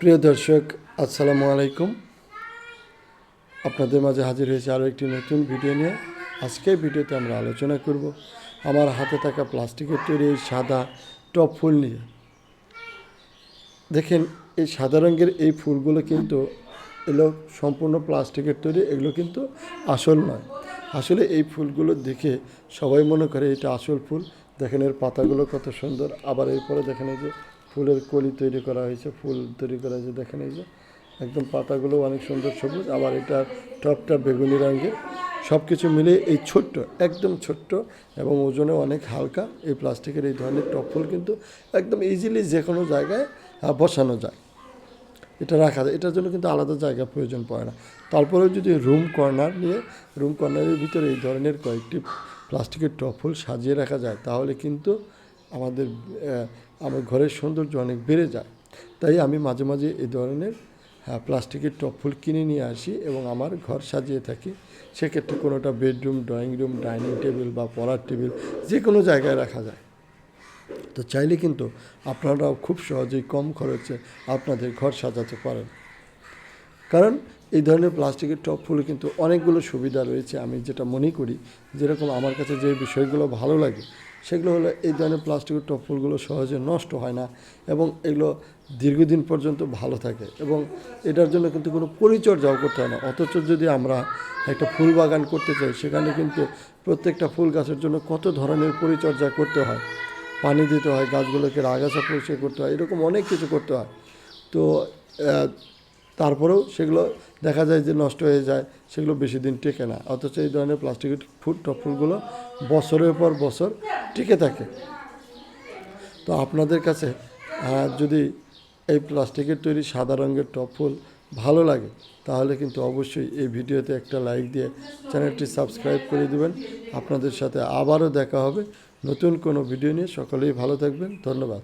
প্রিয় দর্শক, আসসালামু আলাইকুম। আপনাদের মাঝে হাজির হয়েছে আরও একটি নতুন ভিডিও নিয়ে। আজকের ভিডিওতে আমরা আলোচনা করব আমার হাতে থাকা প্লাস্টিকের তৈরি এই সাদা টপ ফুল নিয়ে। দেখেন, এই সাদা রঙের এই ফুলগুলো কিন্তু এগুলো সম্পূর্ণ প্লাস্টিকের তৈরি, এগুলো কিন্তু আসল নয়। আসলে এই ফুলগুলো দেখে সবাই মনে করে এটা আসল ফুল। দেখেন এর পাতাগুলো কত সুন্দর, আবার এরপরে দেখেন এই যে ফুলের কলি তৈরি করা হয়েছে, ফুল তৈরি করা হয়েছে। দেখেন এই যে একদম পাতাগুলো অনেক সুন্দর সবুজ, আবার এটার টপটা বেগুনি রঙের। সব কিছু মিলে এই ছোট্ট, একদম ছোট্ট এবং ওজনে অনেক হালকা এই প্লাস্টিকের এই ধরনের টপ ফুল কিন্তু একদম ইজিলি যে কোনো জায়গায় বসানো যায়, এটা রাখা যায়। এটার জন্য কিন্তু আলাদা জায়গা প্রয়োজন পড়ে না। তারপরেও যদি রুম কর্নারের ভিতরে এই ধরনের কয়েকটি প্লাস্টিকের টপ ফুল সাজিয়ে রাখা যায়, তাহলে কিন্তু আমাদের আমার ঘরের সৌন্দর্য অনেক বেড়ে যায়। তাই আমি মাঝে মাঝে এই ধরনের প্লাস্টিকের টপ ফুল কিনে নিয়ে আসি এবং আমার ঘর সাজিয়ে থাকি। সেক্ষেত্রে কোনোটা bedroom, drawing room, dining table বা পড়ার টেবিল যে কোনো জায়গায় রাখা যায়। তো চাইলে কিন্তু আপনারাও খুব সহজেই কম খরচে আপনাদের ঘর সাজাতে পারেন। কারণ এই ধরনের প্লাস্টিকের টপ ফুলে কিন্তু অনেকগুলো সুবিধা রয়েছে। আমি যেটা মনে করি, যেরকম আমার কাছে যে বিষয়গুলো ভালো লাগে সেগুলো হলো এই ধরনের প্লাস্টিকের টপ ফুলগুলো সহজে নষ্ট হয় না এবং এগুলো দীর্ঘদিন পর্যন্ত ভালো থাকে এবং এটার জন্য কিন্তু কোনো পরিচর্যাও করতে হয় না। অথচ যদি আমরা একটা ফুল বাগান করতে চাই, সেখানে কিন্তু প্রত্যেকটা ফুল গাছের জন্য কত ধরনের পরিচর্যা করতে হয়, পানি দিতে হয়, গাছগুলোকে আগাছা পরিষ্কার করতে হয়, এরকম অনেক কিছু করতে হয়। তো তারপরেও সেগুলো দেখা যায় যে নষ্ট হয়ে যায়, সেগুলো বেশি দিন টেকে না। অথচ এই ধরনের প্লাস্টিকের টপ ফুলগুলো বছরের পর বছর টিকে থাকে। তো আপনাদের কাছে যদি এই প্লাস্টিকের তৈরি সাদা রঙের টপ ফুল ভালো লাগে, তাহলে কিন্তু অবশ্যই এই ভিডিওতে একটা লাইক দিয়ে চ্যানেলটি সাবস্ক্রাইব করে দেবেন। আপনাদের সাথে আবারও দেখা হবে নতুন কোনো ভিডিও নিয়ে। সকলেই ভালো থাকবেন। ধন্যবাদ।